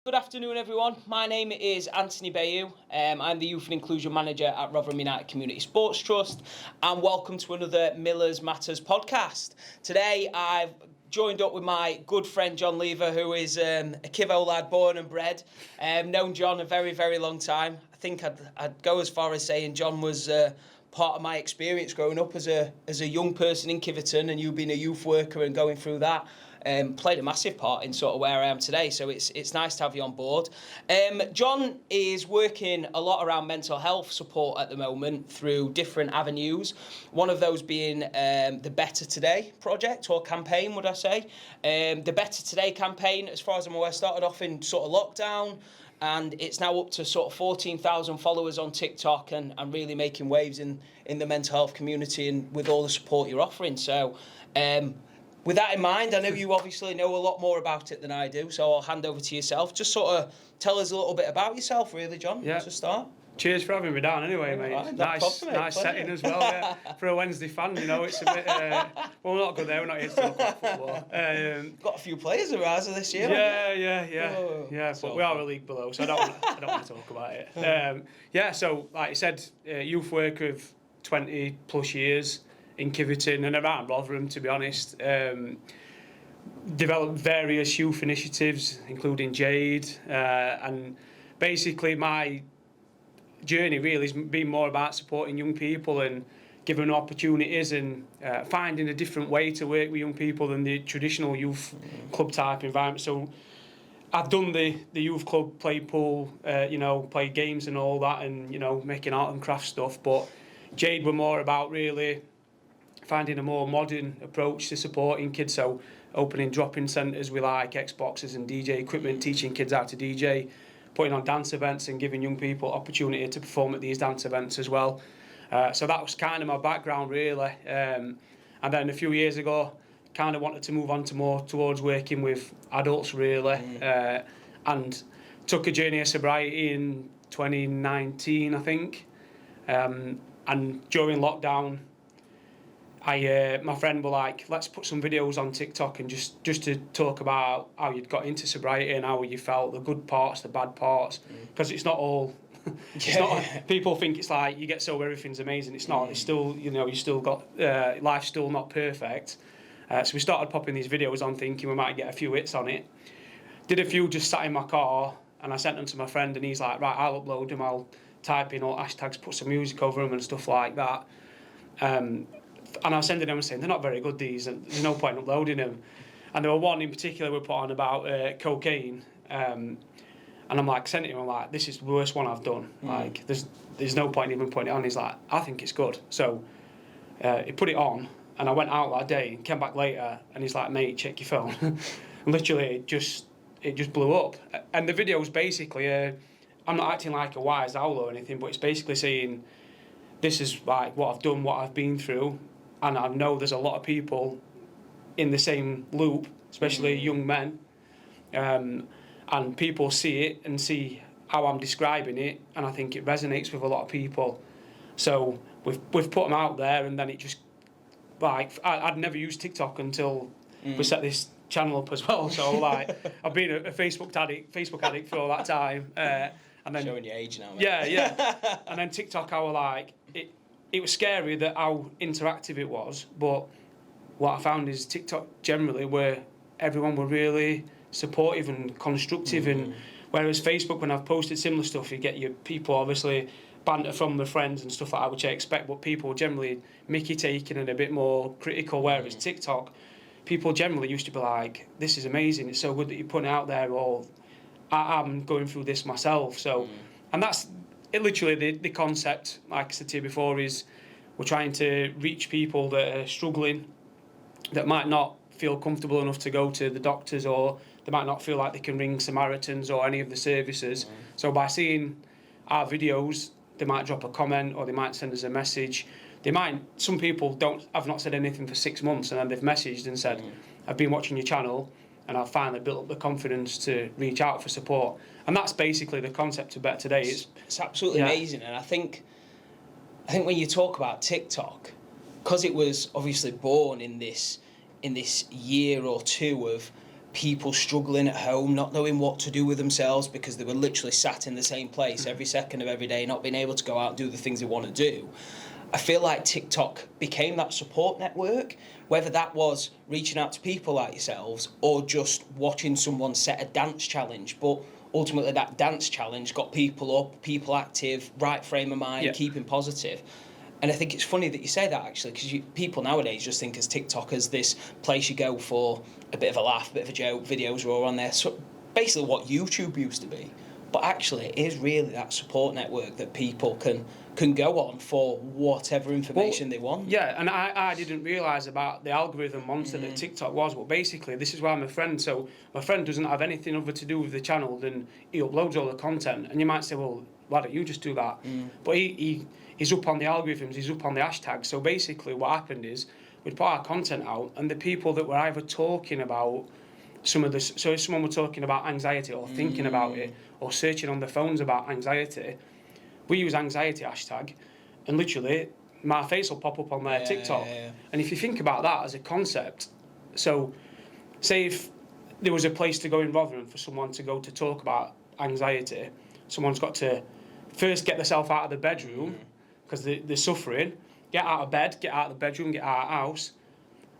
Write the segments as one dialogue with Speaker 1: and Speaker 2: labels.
Speaker 1: Good afternoon, everyone. My name is Anthony Bayou. I'm the Youth and Inclusion Manager at Rotherham United Community Sports Trust, and welcome to another Millers Matters podcast. Today, I've joined up with my good friend John Lever, who is a Kivo lad, born and bred. Known John a very, very long time. I think I'd go as far as saying John was part of my experience growing up as a young person in Kiverton, and you being a youth worker and going through that. Played a massive part in sort of where I am today, so it's nice to have you on board. John is working a lot around mental health support at the moment through different avenues, one of those being the Better Today project or campaign, would I say. The Better Today campaign, as far as I'm aware, started off in sort of lockdown, and it's now up to sort of 14,000 followers on TikTok and really making waves in the mental health community and with all the support you're offering. So with that in mind, I know you obviously know a lot more about it than I do, so I'll hand over to yourself. Just sort of tell us a little bit about yourself, really, John, to start.
Speaker 2: Cheers for having me down anyway, mate.
Speaker 1: Right,
Speaker 2: nice setting as well, yeah. For a Wednesday fan, you know, it's a bit... well, we're not good there, we're not here to talk about football.
Speaker 1: Got a few players of ours this year.
Speaker 2: Yeah, but we are a league below, so I don't want to talk about it. So, like I said, youth work of 20 plus years in Kiverton and around Rotherham, to be honest. Developed various youth initiatives, including Jade, and basically my journey really has been more about supporting young people and giving them opportunities and finding a different way to work with young people than the traditional youth club type environment. So I've done the youth club, played pool, played games and all that, and making art and craft stuff. But Jade were more about really finding a more modern approach to supporting kids, so opening drop-in centres with like Xboxes and DJ equipment, teaching kids how to DJ, putting on dance events and giving young people opportunity to perform at these dance events as well. So that was kind of my background really. And then a few years ago, kind of wanted to move on to more towards working with adults really, and took a journey of sobriety in 2019, I think. And during lockdown, my friend were like, let's put some videos on TikTok and just to talk about how you'd got into sobriety and how you felt, the good parts, the bad parts, because it's not all. People think it's like you get sober, everything's amazing. It's not. It's still, you still got life's still not perfect. So we started popping these videos on, thinking we might get a few hits on it. Did a few, just sat in my car, and I sent them to my friend, and he's like, right, I'll upload them. I'll type in all hashtags, put some music over them and stuff like that. And I was sending them and saying, they're not very good, these, and there's no point in uploading them. And there were one in particular we put on about cocaine. And I'm like, sending him, I'm like, this is the worst one I've done. Like, there's no point even putting it on. He's like, I think it's good. So he put it on, and I went out that day and came back later, and he's like, mate, check your phone. And literally, it just blew up. And the video's basically, I'm not acting like a wise owl or anything, but it's basically saying, this is like what I've done, what I've been through. And I know there's a lot of people in the same loop, especially young men, and people see it and see how I'm describing it, and I think it resonates with a lot of people. So we've put them out there, and then it just, like, I'd never used TikTok until we set this channel up as well. So like, I've been a Facebook addict for all that time. And then
Speaker 1: showing your age now, mate.
Speaker 2: Yeah. And then TikTok, I was like, it was scary that how interactive it was, but what I found is TikTok generally where everyone were really supportive and constructive, and whereas Facebook, when I've posted similar stuff, you get your people obviously banter from their friends and stuff like that, which I expect, but people generally mickey taking and a bit more critical, whereas TikTok, people generally used to be like, this is amazing, it's so good that you're putting it out there, or I'm going through this myself. So, and that's it. Literally, the concept, like I said to you before, is we're trying to reach people that are struggling, that might not feel comfortable enough to go to the doctors, or they might not feel like they can ring Samaritans or any of the services. So by seeing our videos, they might drop a comment, or they might send us a message. Some people have not said anything for 6 months, and then they've messaged and said, I've been watching your channel, and I've finally built up the confidence to reach out for support. And that's basically the concept of Better Today.
Speaker 1: It's absolutely amazing. And I think when you talk about TikTok, because it was obviously born in this year or two of people struggling at home, not knowing what to do with themselves because they were literally sat in the same place every second of every day, not being able to go out and do the things they want to do. I feel like TikTok became that support network, whether that was reaching out to people like yourselves or just watching someone set a dance challenge. But ultimately that dance challenge got people up, people active, right frame of mind, keeping positive. And I think it's funny that you say that, actually, because people nowadays just think as TikTok as this place you go for a bit of a laugh, a bit of a joke, videos are all on there. So basically what YouTube used to be. But actually it is really that support network that people can go on for whatever information they want.
Speaker 2: Yeah, and I didn't realise about the algorithm monster that TikTok was, but basically this is why I'm a friend. So my friend doesn't have anything other to do with the channel than he uploads all the content. And you might say, well, why don't you just do that? But he's up on the algorithms, he's up on the hashtags. So basically what happened is we'd put our content out and the people that were either talking about so if someone were talking about anxiety or thinking about it or searching on their phones about anxiety, we use anxiety hashtag and literally my face will pop up on their TikTok. And if you think about that as a concept, so say if there was a place to go in Rotherham for someone to go to talk about anxiety, someone's got to first get themselves out of the bedroom because they're suffering, get out of bed, get out of the bedroom, get out of the house.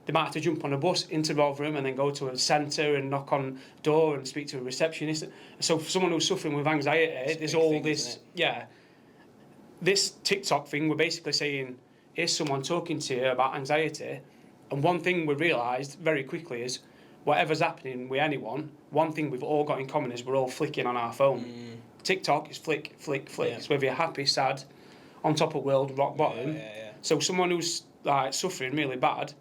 Speaker 2: They might have to jump on a bus into Rotherham and then go to a centre and knock on a door and speak to a receptionist. So for someone who's suffering with anxiety, there's all this, this TikTok thing, we're basically saying, here's someone talking to you about anxiety. And one thing we realised very quickly is whatever's happening with anyone, one thing we've all got in common is we're all flicking on our phone. TikTok is flick, flick, flick. It's whether you're happy, sad, on top of world, rock bottom. So someone who's like suffering really bad,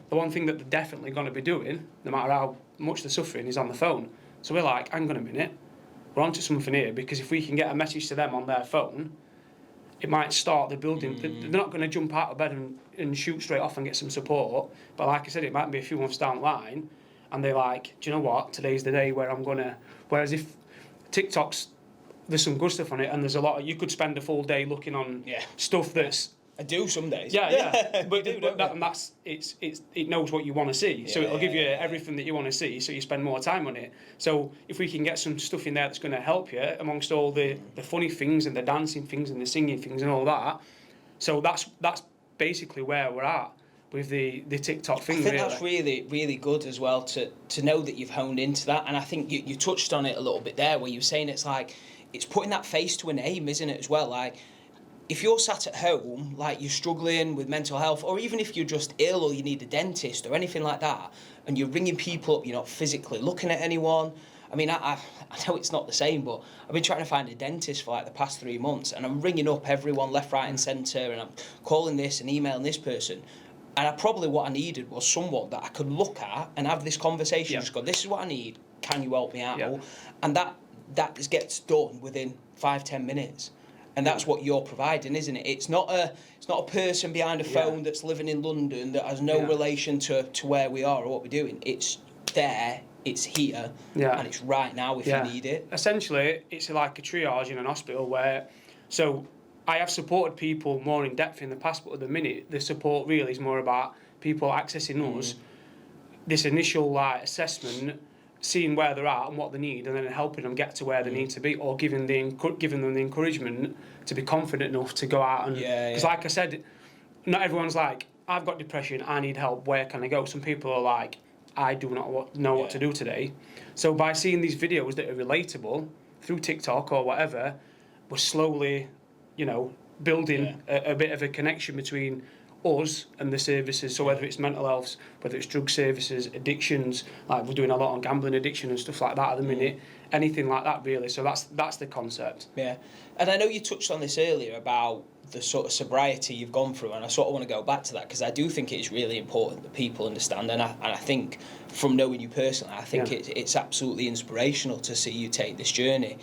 Speaker 2: the one thing that they're definitely going to be doing, no matter how much they're suffering, is on the phone. So we're like, hang on a minute, we're onto something here, because if we can get a message to them on their phone, it might start the building. They're not going to jump out of bed and shoot straight off and get some support. But like I said, it might be a few months down the line, and they're like, do you know what? Today's the day where I'm going to... Whereas if TikTok's, there's some good stuff on it, and there's a lot of... You could spend a full day looking on stuff that's...
Speaker 1: I do some days.
Speaker 2: Yeah. But,
Speaker 1: do,
Speaker 2: that's it knows what you want to see, so it'll give you everything that you want to see, so you spend more time on it. So if we can get some stuff in there that's going to help you amongst all the funny things and the dancing things and the singing things and all that, so that's basically where we're at with the TikTok thing.
Speaker 1: I think that's really, really good as well to know that you've honed into that, and I think you touched on it a little bit there where you were saying it's like it's putting that face to a name, isn't it, as well? Like, if you're sat at home, like you're struggling with mental health, or even if you're just ill or you need a dentist or anything like that, and you're ringing people up, you're not physically looking at anyone. I mean, I know it's not the same, but I've been trying to find a dentist for like the past 3 months, and I'm ringing up everyone left, right and centre, and I'm calling this and emailing this person. And what I needed was someone that I could look at and have this conversation. Just go, this is what I need, can you help me out? And that gets done within 5-10 minutes. And that's what you're providing, isn't it? It's not a person behind a phone that's living in London that has no relation to where we are or what we're doing. It's there, it's here, and it's right now if you need it.
Speaker 2: Essentially, it's like a triage in an hospital where... So I have supported people more in depth in the past, but at the minute, the support really is more about people accessing us, this initial assessment, seeing where they're at and what they need, and then helping them get to where they need to be, or giving them the encouragement to be confident enough to go out and... Because like I said, not everyone's like, I've got depression, I need help, where can I go? Some people are like, I do not know what to do today. So by seeing these videos that are relatable through TikTok or whatever, we're slowly, building a bit of a connection between us and the services. So whether it's mental health, whether it's drug services, addictions, like we're doing a lot on gambling addiction and stuff like that at the minute, anything like that really. So that's the concept.
Speaker 1: Yeah. And I know you touched on this earlier about the sort of sobriety you've gone through, and I sort of want to go back to that because I do think it is really important that people understand, and I think from knowing you personally, I think it's absolutely inspirational to see you take this journey,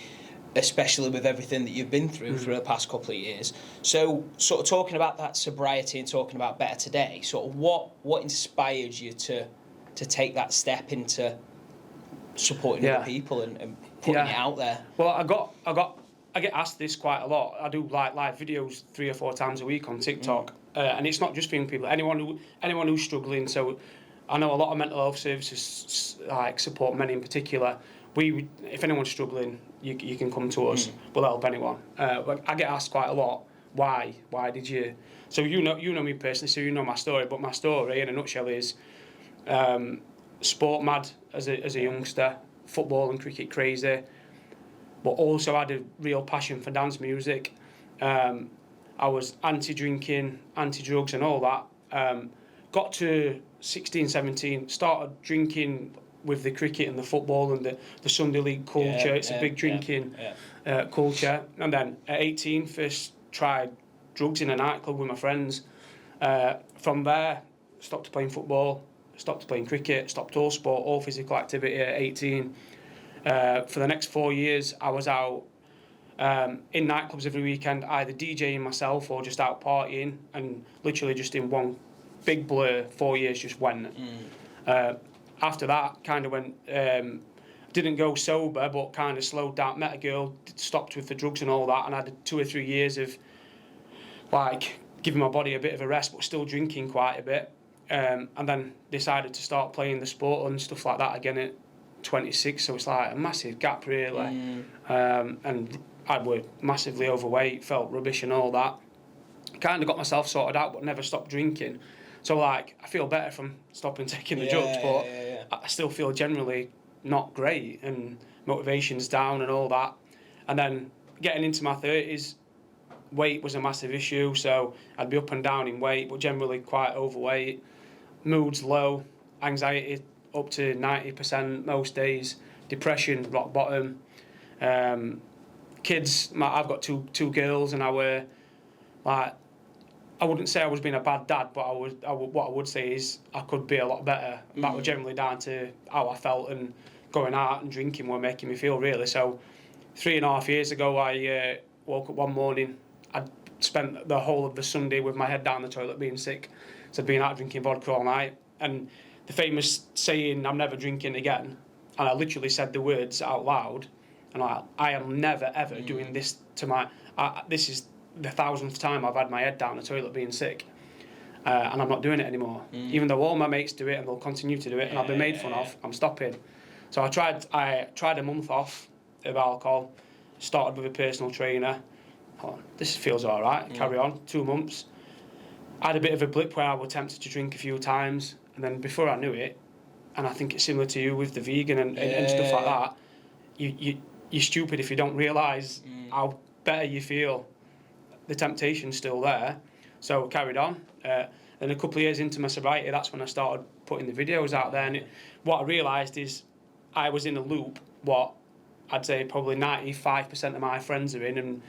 Speaker 1: especially with everything that you've been through for the past couple of years. So sort of talking about that sobriety and talking about Better Today, sort of what inspired you to take that step into supporting other people and putting it out there?
Speaker 2: Well, I get asked this quite a lot. I do like live videos 3 or 4 times a week on TikTok, and it's not just for young people. Anyone who's struggling. So I know a lot of mental health services like support men in particular. If anyone's struggling, you can come to us. We'll help anyone. I get asked quite a lot, why did you? So you know me personally, so you know my story. But my story in a nutshell is sport mad as a youngster, football and cricket crazy, but also had a real passion for dance music. I was anti-drinking, anti-drugs and all that. Got to 16, 17, started drinking with the cricket and the football and the Sunday League culture. It's a big drinking culture. And then at 18, first tried drugs in a nightclub with my friends. From there, stopped playing football, stopped playing cricket, stopped all sport, all physical activity at 18. For the next 4 years, I was out in nightclubs every weekend, either DJing myself or just out partying, and literally just in one big blur, 4 years just went. After that, kind of went, didn't go sober, but kind of slowed down, met a girl, stopped with the drugs and all that, and I had 2 or 3 years of like giving my body a bit of a rest, but still drinking quite a bit. And then decided to start playing the sport and stuff like that again at 26, so it's like a massive gap really. And I was massively overweight, felt rubbish and all that. Kind of got myself sorted out, but never stopped drinking. So like, I feel better from stopping taking the drugs, but I still feel generally not great, and motivation's down and all that. And then getting into my 30s, weight was a massive issue, so I'd be up and down in weight, but generally quite overweight. Mood's low, anxiety up to 90% most days, depression rock bottom. Kids, I've got two girls, and I were like, I wouldn't say I was being a bad dad, but what I would say is I could be a lot better. That was generally down to how I felt, and going out and drinking were making me feel really. So 3.5 years ago, I woke up one morning. I'd spent the whole of the Sunday with my head down the toilet being sick. So I'd been out drinking vodka all night. And the famous saying, I'm never drinking again. And I literally said the words out loud. And I am never, ever doing this to my... this is the 1,000th time I've had my head down the toilet being sick. And I'm not doing it anymore. Even though all my mates do it and they'll continue to do it and I've been made fun of, I'm stopping. So I tried a month off of alcohol, started with a personal trainer. Oh, this feels all right, carry on, 2 months. I had a bit of a blip where I was tempted to drink a few times, and then before I knew it, and I think it's similar to you with the vegan and stuff like that, you're stupid if you don't realise how better you feel. The temptation's still there, so carried on. And a couple of years into my sobriety, that's when I started putting the videos out there, and what I realised is I was in a loop, what I'd say probably 95% of my friends are in, and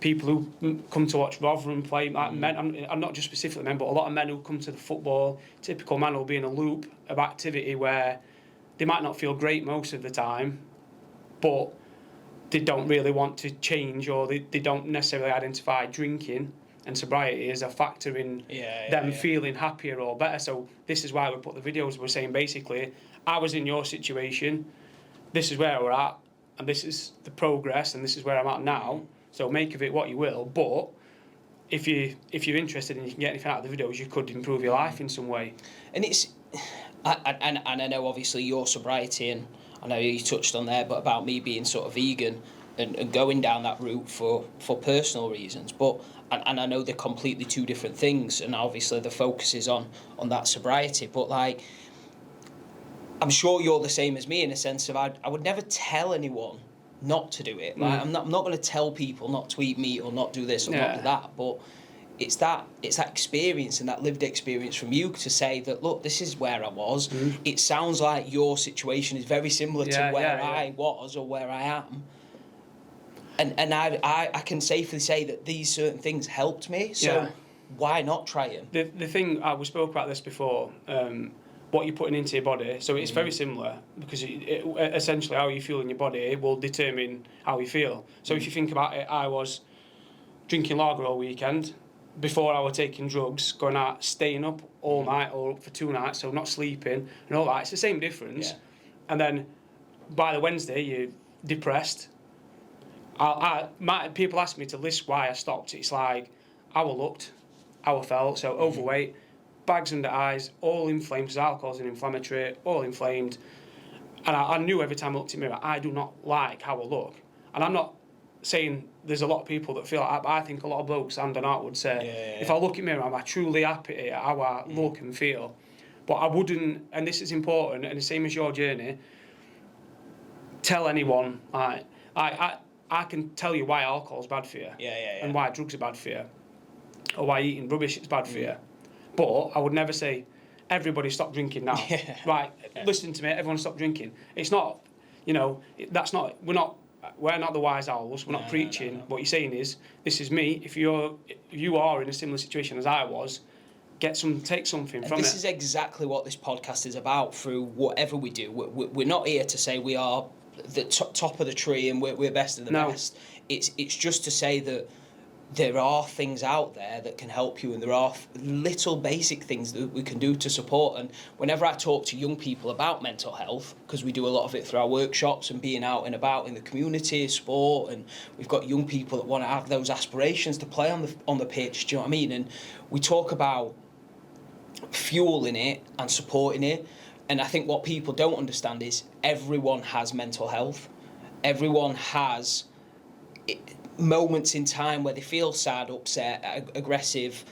Speaker 2: people who come to watch Rotherham play, like men, I'm not just specifically men, but a lot of men who come to the football, typical man will be in a loop of activity where they might not feel great most of the time, but they don't really want to change, or they don't necessarily identify drinking and sobriety as a factor in them feeling happier or better. So this is why we put the videos. We're saying basically, I was in your situation, this is where we're at, and this is the progress, and this is where I'm at now. So make of it what you will, but if you're interested and you can get anything out of the videos, you could improve your life in some way.
Speaker 1: And and I know obviously your sobriety, and I know you touched on there, but about me being sort of vegan and going down that route for personal reasons. But and I know they're completely two different things, and obviously the focus is on that sobriety. But like, I'm sure you're the same as me in a sense of I would never tell anyone not to do it. Like I'm not going to tell people not to eat meat or not do this or not do that. But it's that experience and that lived experience from you to say that, look, this is where I was. It sounds like your situation is very similar to where I was or where I am. And I can safely say that these certain things helped me. So why not try them?
Speaker 2: The thing, we spoke about this before, what you're putting into your body. So it's very similar, because it essentially how you feel in your body will determine how you feel. So if you think about it, I was drinking lager all weekend. Before I was taking drugs, going out, staying up all night or up for 2 nights, so not sleeping and all that. It's the same difference. And then by the Wednesday, you're depressed. People ask me to list why I stopped. It's like how I looked, how I felt. So overweight, bags under eyes, all inflamed, because alcohol's an inflammatory, all inflamed. And I knew every time I looked in the mirror, I do not like how I look. And I'm not saying there's a lot of people that feel like that, but I think a lot of blokes, and Art would say, if I look in the mirror, am I truly happy at how I look and feel? But I wouldn't, and this is important, and the same as your journey, tell anyone, I can tell you why alcohol's bad for you, and why drugs are bad for you, or why eating rubbish is bad for you. But I would never say, everybody stop drinking now. Right, listen to me, everyone stop drinking. It's not, that's not, we're not the wise owls, we're not preaching. No. What you're saying is, this is me, if you are in a similar situation as I was, take something from it.
Speaker 1: This is exactly what this podcast is about through whatever we do. We're not here to say we are the top of the tree and we're best of the best. It's just to say that there are things out there that can help you, and there are little basic things that we can do to support. And whenever I talk to young people about mental health, because we do a lot of it through our workshops and being out and about in the community, sport, and we've got young people that want to have those aspirations to play on the pitch, do you know what I mean? And we talk about fueling it and supporting it. And I think what people don't understand is everyone has mental health. Everyone has moments in time where they feel sad, upset, aggressive,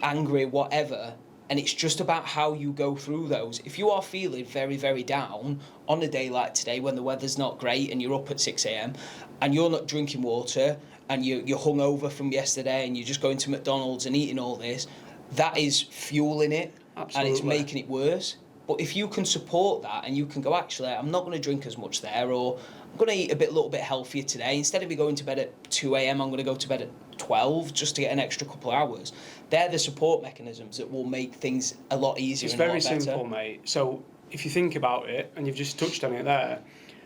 Speaker 1: angry, whatever, and it's just about how you go through those. If you are feeling very, very down on a day like today when the weather's not great and you're up at 6 a.m. and you're not drinking water and you're hungover from yesterday and you're just going to McDonald's and eating all this, that is fueling it.
Speaker 2: Absolutely.
Speaker 1: And it's making it worse. But if you can support that and you can go, actually, I'm not going to drink as much there, or I'm going to eat a little bit healthier today. Instead of me going to bed at 2 a.m, I'm going to go to bed at 12 just to get an extra couple of hours. They're the support mechanisms that will make things a lot easier.
Speaker 2: It's very simple, mate. So if you think about it, and you've just touched on it there,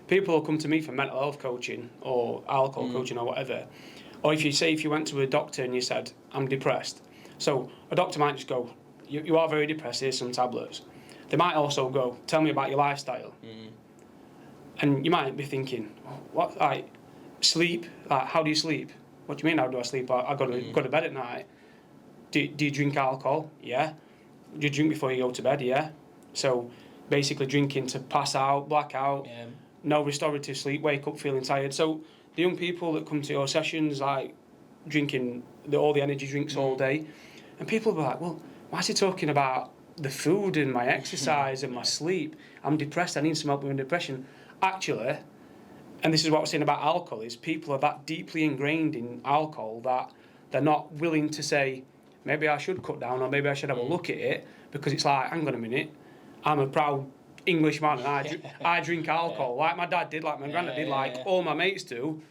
Speaker 2: people will come to me for mental health coaching or alcohol coaching or whatever. Or if you went to a doctor and you said, I'm depressed. So a doctor might just go, you are very depressed, here's some tablets. They might also go, tell me about your lifestyle. And you might be thinking, what, like, sleep? Like, how do you sleep? What do you mean, how do I sleep? I go to bed at night. Do you drink alcohol? Yeah. Do you drink before you go to bed? Yeah. So basically drinking to pass out, black out, no restorative sleep, wake up feeling tired. So the young people that come to your sessions, like, drinking all the energy drinks all day, and people will be like, well, why is he talking about the food and my exercise and my sleep? I'm depressed, I need some help with my depression. Actually, and this is what I was saying about alcohol, is people are that deeply ingrained in alcohol that they're not willing to say, maybe I should cut down, or maybe I should have a look at it, because it's like, hang on a minute, I'm a proud English man and I drink alcohol, like my dad did, like my granddad did, like all my mates do.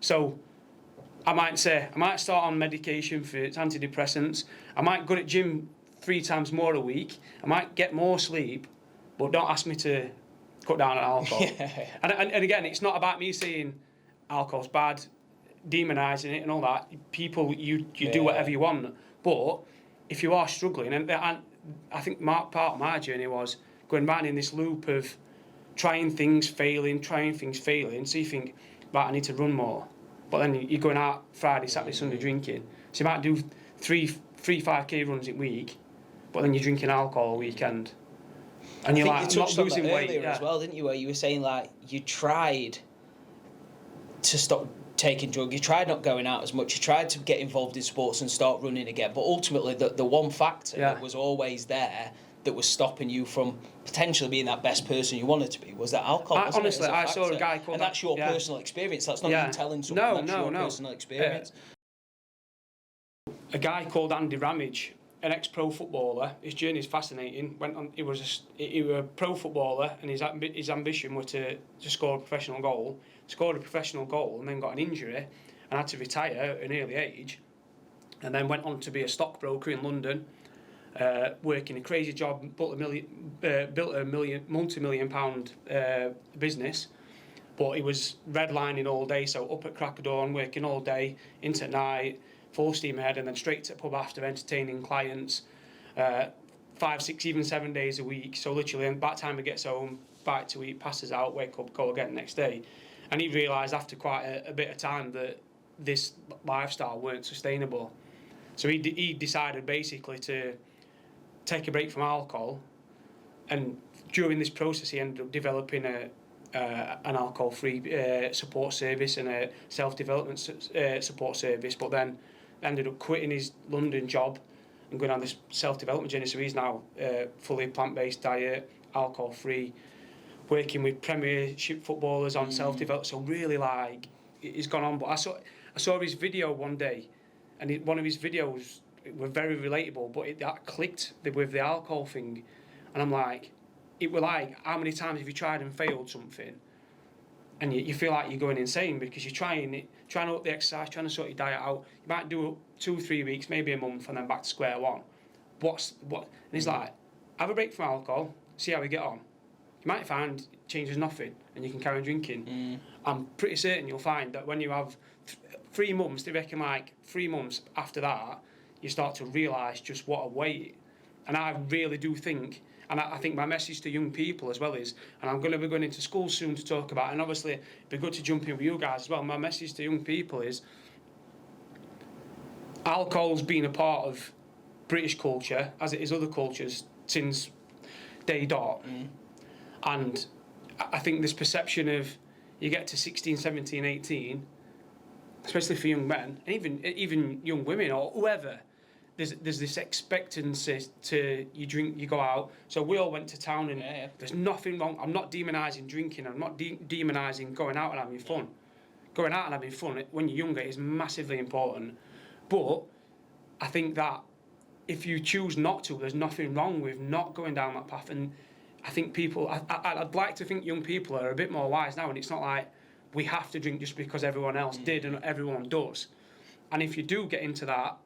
Speaker 2: So I might start on medication for antidepressants, I might go to gym 3 times more a week, I might get more sleep, but don't ask me to cut down on alcohol. And again, it's not about me saying alcohol's bad, demonising it and all that. People, you do whatever you want. But if you are struggling, and I think part of my journey was going round in this loop of trying things, failing, so you think, right, I need to run more. But then you're going out Friday, Saturday, Sunday drinking. So you might do three 5k runs a week, but then you're drinking alcohol all weekend. And you're like,
Speaker 1: you
Speaker 2: not losing weight.
Speaker 1: Earlier as well, didn't you? Where you were saying, like, you tried to stop taking drugs, you tried not going out as much, you tried to get involved in sports and start running again, but ultimately the one factor that was always there that was stopping you from potentially being that best person you wanted to be was that alcohol.
Speaker 2: Honestly, I saw a guy called...
Speaker 1: And that's your personal experience, that's not you telling someone, that's your personal experience.
Speaker 2: A guy called Andy Ramage, an ex-pro footballer, his journey is fascinating. He was a pro footballer, and his ambition was to score a professional goal. Scored a professional goal, and then got an injury, and had to retire at an early age. And then went on to be a stockbroker in London, working a crazy job, built a multi-million-pound business. But he was redlining all day, so up at crack of dawn, working all day, into night, full steam ahead, and then straight to the pub after, entertaining clients 5, 6, even 7 days a week. So literally, by the time he gets home, bite to eat, passes out, wake up, go again the next day. And he realised after quite a bit of time that this lifestyle weren't sustainable. So he decided basically to take a break from alcohol, and during this process he ended up developing an alcohol-free support service and a self-development support service, but then ended up quitting his London job and going on this self-development journey. So he's now fully plant-based diet, alcohol-free, working with Premiership footballers on self-development. So really, like, he's gone on. But I saw his video one day, and one of his videos were very relatable, but that clicked with the alcohol thing. And I'm like, it were like, how many times have you tried and failed something? And you feel like you're going insane because you're trying up the exercise, trying to sort your diet out. You might do 2 or 3 weeks, maybe a month, and then back to square one. What? And he's like, have a break from alcohol, see how we get on. You might find it changes nothing and you can carry on drinking. I'm pretty certain you'll find that when you have 3 months, they reckon like 3 months after that, you start to realise just what a weight. And I really do think, and I think my message to young people as well is, and I'm going to be going into schools soon to talk about, and obviously it'd be good to jump in with you guys as well. My message to young people is, alcohol's been a part of British culture, as it is other cultures, since day dot. And I think this perception of, you get to 16, 17, 18, especially for young men, and even young women or whoever, there's this expectancy to, you drink, you go out. So we all went to town, and there's nothing wrong. I'm not demonising drinking. I'm not demonising going out and having fun. Going out and having fun when you're younger is massively important. But I think that if you choose not to, there's nothing wrong with not going down that path. And I think people, I'd like to think young people are a bit more wise now, and it's not like we have to drink just because everyone else did and everyone does. And if you do get into that,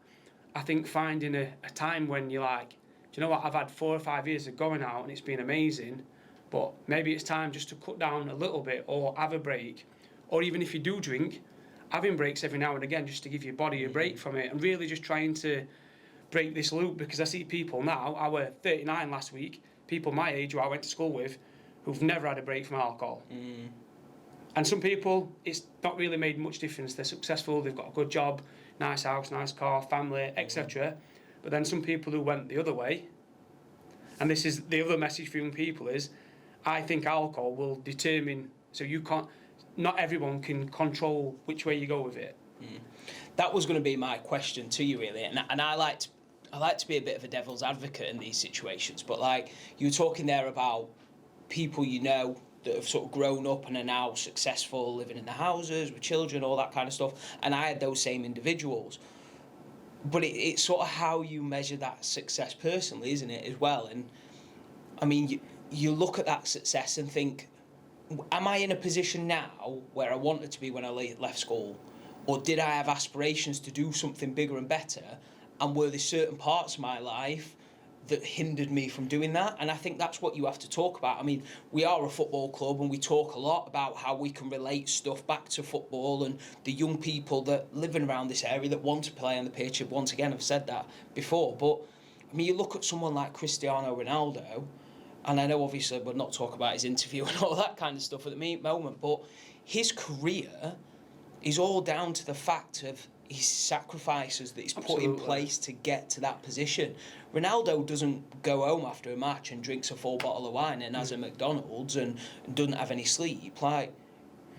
Speaker 2: I think finding a time when you're like, do you know what, I've had 4 or 5 years of going out and it's been amazing, but maybe it's time just to cut down a little bit or have a break. Or even if you do drink, having breaks every now and again just to give your body a break from it, and really just trying to break this loop. Because I see people now, I was 39 last week, people my age who I went to school with, who've never had a break from alcohol. And some people, it's not really made much difference. They're successful, they've got a good job, nice house, nice car, family, etc. But then some people who went the other way, and this is the other message for young people, is I think alcohol will determine, so you can't, not everyone can control which way you go with it.
Speaker 1: That was going to be my question to you, really, and I like to be a bit of a devil's advocate in these situations. But like you were talking there about people you know that have sort of grown up and are now successful, living in the houses with children, all that kind of stuff, and I had those same individuals. But it's sort of how you measure that success personally, isn't it, as well? And I mean, you look at that success and think, am I in a position now where I wanted to be when I left school? Or did I have aspirations to do something bigger and better? And were there certain parts of my life that hindered me from doing that? And I think that's what you have to talk about. I mean, we are a football club and we talk a lot about how we can relate stuff back to football, and the young people that living around this area that want to play on the pitch. Once again, I've said that before. But I mean, you look at someone like Cristiano Ronaldo, and I know obviously we're not talking about his interview and all that kind of stuff at the moment, but his career is all down to the fact of his sacrifices that he's put in place to get to that position. Ronaldo doesn't go home after a match and drinks a full bottle of wine and has a McDonald's and doesn't have any sleep. Like,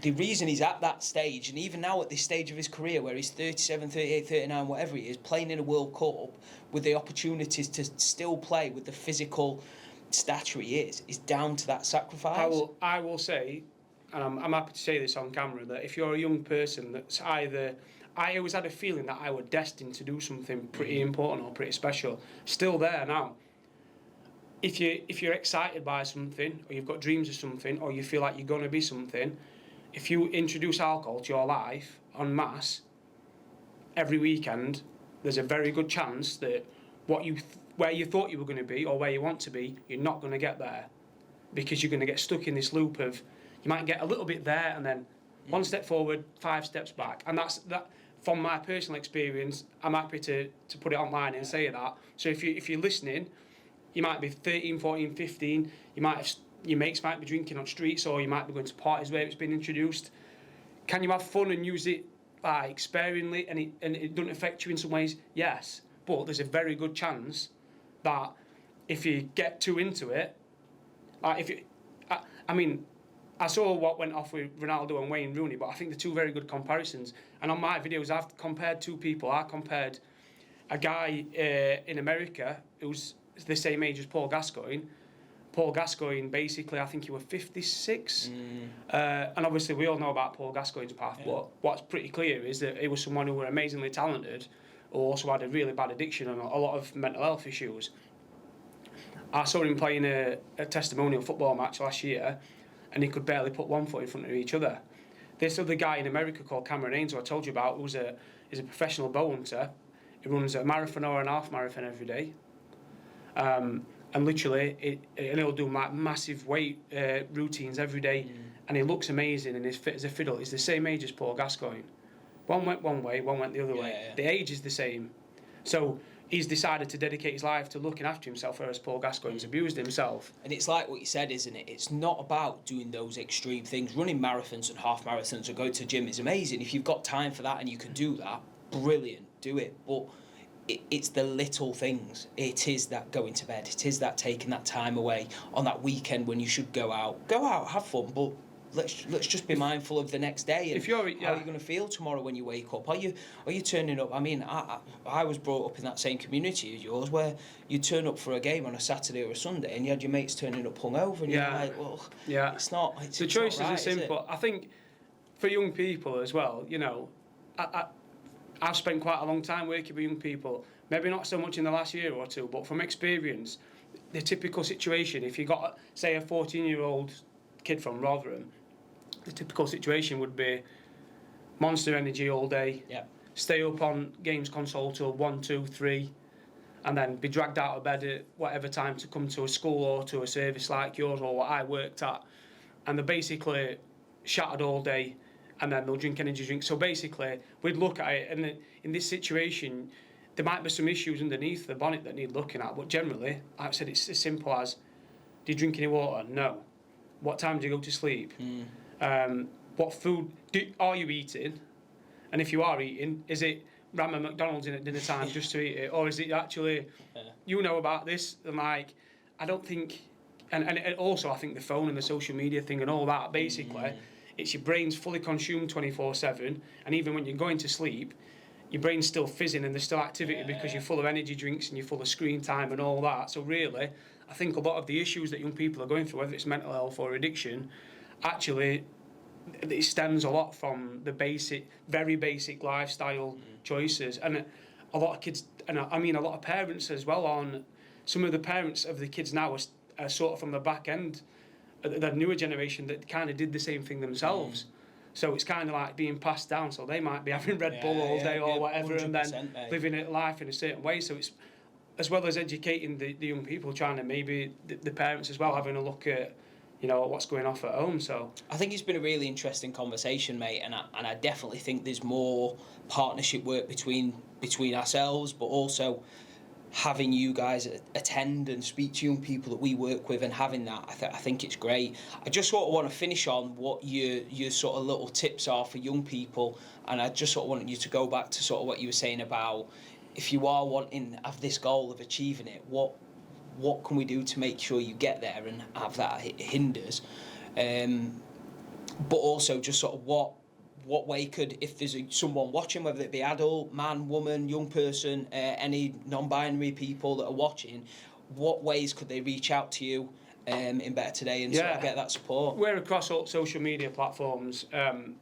Speaker 1: the reason he's at that stage, and even now at this stage of his career where he's 37, 38, 39, whatever he is, playing in a World Cup with the opportunities to still play with the physical stature he is down to that sacrifice.
Speaker 2: I will say, and I'm happy to say this on camera, that if you're a young person that's either, I always had a feeling that I was destined to do something pretty important or pretty special. Still there now. If you're excited by something, or you've got dreams of something, or you feel like you're going to be something, if you introduce alcohol to your life en masse every weekend, there's a very good chance that where you thought you were going to be or where you want to be, you're not going to get there, because you're going to get stuck in this loop of, you might get a little bit there and then one step forward, 5 steps back. And that's that. From my personal experience, I'm happy to put it online and say that. So if you're listening, you might be 13, 14, 15, your mates might be drinking on streets, or you might be going to parties where it's been introduced. Can you have fun and use it like sparingly and it doesn't affect you in some ways? Yes. But there's a very good chance that if you get too into it, like if you, I mean, I saw what went off with Ronaldo and Wayne Rooney, but I think they're two very good comparisons. And on my videos, I've compared two people. I compared a guy in America who's the same age as Paul Gascoigne. Paul Gascoigne, basically, I think he was 56. And obviously, we all know about Paul Gascoigne's path, but what's pretty clear is that he was someone who was amazingly talented, who also had a really bad addiction and a lot of mental health issues. I saw him playing a testimonial football match last year, and he could barely put one foot in front of each other. This other guy in America called Cameron Haynes, who I told you about, is a professional bow hunter. He runs a marathon or a half marathon every day. And literally, he'll do massive weight routines every day, and he looks amazing and he's fit as a fiddle. He's the same age as Paul Gascoigne. One went one way, one went the other way. The age is the same. So he's decided to dedicate his life to looking after himself, whereas Paul Gascoigne's abused himself.
Speaker 1: And it's like what you said, isn't it? It's not about doing those extreme things. Running marathons and half marathons or going to the gym is amazing. If you've got time for that and you can do that, brilliant, do it. But it's the little things. It is that going to bed. It is that taking that time away on that weekend when you should go out, have fun, but let's just be mindful of the next day and how are you going to feel tomorrow when you wake up. Are you turning up? I mean, I was brought up in that same community as yours, where you turn up for a game on a Saturday or a Sunday, and you had your mates turning up hungover, and you're like, well, it's not.
Speaker 2: The choices are simple. I think for young people as well, you know, I've spent quite a long time working with young people, maybe not so much in the last year or two, but from experience, the typical situation, if you got, say, a 14-year-old kid from Rotherham, the typical situation would be Monster Energy all day, stay up on games console till 1, 2, 3, and then be dragged out of bed at whatever time to come to a school or to a service like yours or what I worked at, and they're basically shattered all day, and then they'll drink energy drinks. So basically, we'd look at it, and in this situation, there might be some issues underneath the bonnet that need looking at, but generally, like I said, it's as simple as, do you drink any water? No. What time do you go to sleep? What food are you eating? And if you are eating, is it ram a McDonald's in at dinner time just to eat it? Or is it actually, you know about this, and like, I don't think, and also I think the phone and the social media thing and all that, basically, it's your brain's fully consumed 24/7, and even when you're going to sleep, your brain's still fizzing and there's still activity because you're full of energy drinks and you're full of screen time and all that. So really, I think a lot of the issues that young people are going through, whether it's mental health or addiction, actually, it stems a lot from the very basic lifestyle choices. And a lot of kids, and I mean a lot of parents as well, some of the parents of the kids now are sort of from the back end, the newer generation that kind of did the same thing themselves. So it's kind of like being passed down. So they might be having Red Bull all day or whatever, and then living it life in a certain way. So it's, as well as educating the young people, trying to maybe the parents as well having a look at, you know, what's going off at home. So
Speaker 1: I think it's been a really interesting conversation, mate, and I definitely think there's more partnership work between ourselves, but also having you guys attend and speak to young people that we work with, and having that, I think it's great. I just sort of want to finish on what your sort of little tips are for young people, and I just sort of want you to go back to sort of what you were saying about, if you are wanting have this goal of achieving it, what can we do to make sure you get there and have that hinders, but also just sort of what way could, if there's someone watching, whether it be adult, man, woman, young person, any non-binary people that are watching, what ways could they reach out to you in Better Today and sort of get that support?
Speaker 2: We're across all social media platforms.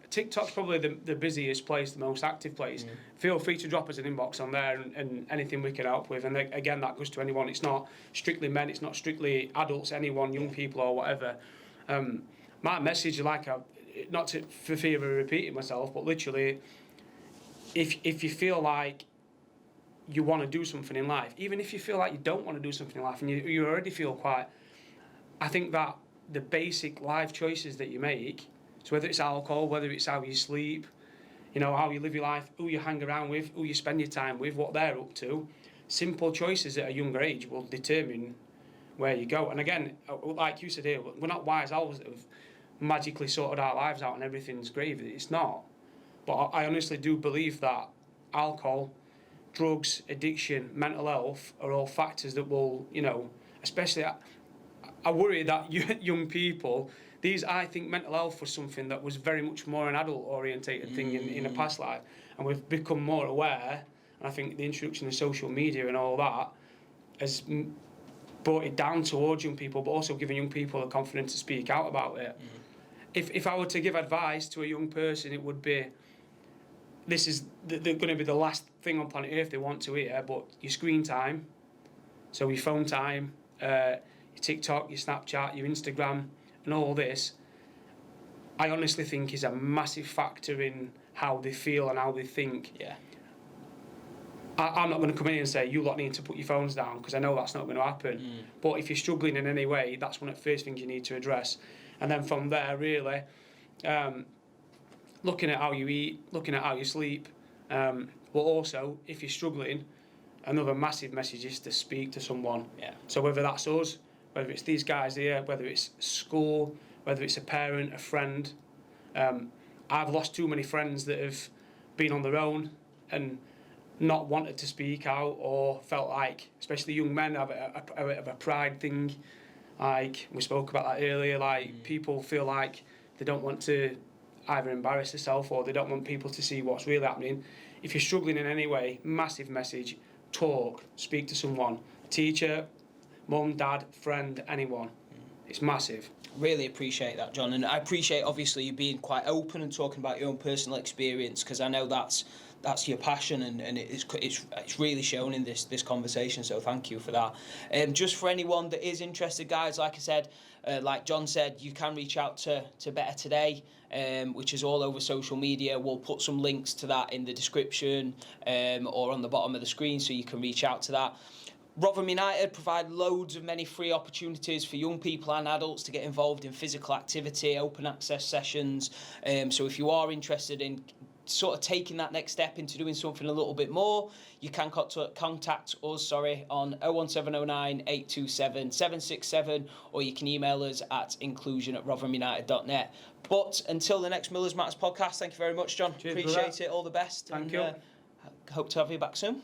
Speaker 2: TikTok's probably the busiest place, the most active place. Feel free to drop us an inbox on there and anything we can help with. And again, that goes to anyone. It's not strictly men, it's not strictly adults, anyone, young people or whatever. My message, for fear of repeating myself, but literally, if you feel like you want to do something in life, even if you feel like you don't want to do something in life and you already feel quite, I think that the basic life choices that you make, so whether it's alcohol, whether it's how you sleep, you know, how you live your life, who you hang around with, who you spend your time with, what they're up to, simple choices at a younger age will determine where you go. And again, like you said here, we're not wise owls that have magically sorted our lives out and everything's gravy. It's not. But I honestly do believe that alcohol, drugs, addiction, mental health are all factors that will, you know, especially I worry that young people, I think mental health was something that was very much more an adult orientated thing in a past life, and we've become more aware, and I think the introduction of social media and all that has brought it down towards young people, but also giving young people the confidence to speak out about it. If I were to give advice to a young person, it would be, this is going to be the last thing on planet Earth they want to hear, but your screen time, so your phone time, your TikTok, your Snapchat, your Instagram, and all this, I honestly think is a massive factor in how they feel and how they think.
Speaker 1: Yeah.
Speaker 2: I'm not going to come in and say, you lot need to put your phones down, because I know that's not going to happen. But if you're struggling in any way, that's one of the first things you need to address. And then from there, really, looking at how you eat, looking at how you sleep, but also, if you're struggling, another massive message is to speak to someone.
Speaker 1: Yeah.
Speaker 2: So whether that's us, whether it's these guys here, whether it's school, whether it's a parent, a friend. I've lost too many friends that have been on their own and not wanted to speak out, or felt like, especially young men, have a pride thing. Like we spoke about that earlier, like people feel like they don't want to either embarrass themselves or they don't want people to see what's really happening. If you're struggling in any way, massive message, talk, speak to someone, teacher, mum, dad, friend, anyone. It's massive.
Speaker 1: Really appreciate that, John, and I appreciate obviously you being quite open and talking about your own personal experience, because I know that's your passion, and it's really shown in this conversation, so thank you for that. Just for anyone that is interested, guys, like I said, like John said, you can reach out to Better Today, which is all over social media. We'll put some links to that in the description or on the bottom of the screen, so you can reach out to that. Rotherham United provide loads of many free opportunities for young people and adults to get involved in physical activity, open access sessions. So if you are interested in sort of taking that next step into doing something a little bit more, you can contact us on 01709 827 767, or you can email us at inclusion@rotherhamunited.net. But until the next Millers Matters podcast, thank you very much, John.
Speaker 2: Cheers,
Speaker 1: appreciate
Speaker 2: brother.
Speaker 1: it. All the best.
Speaker 2: Thank you.
Speaker 1: Hope to have you back soon.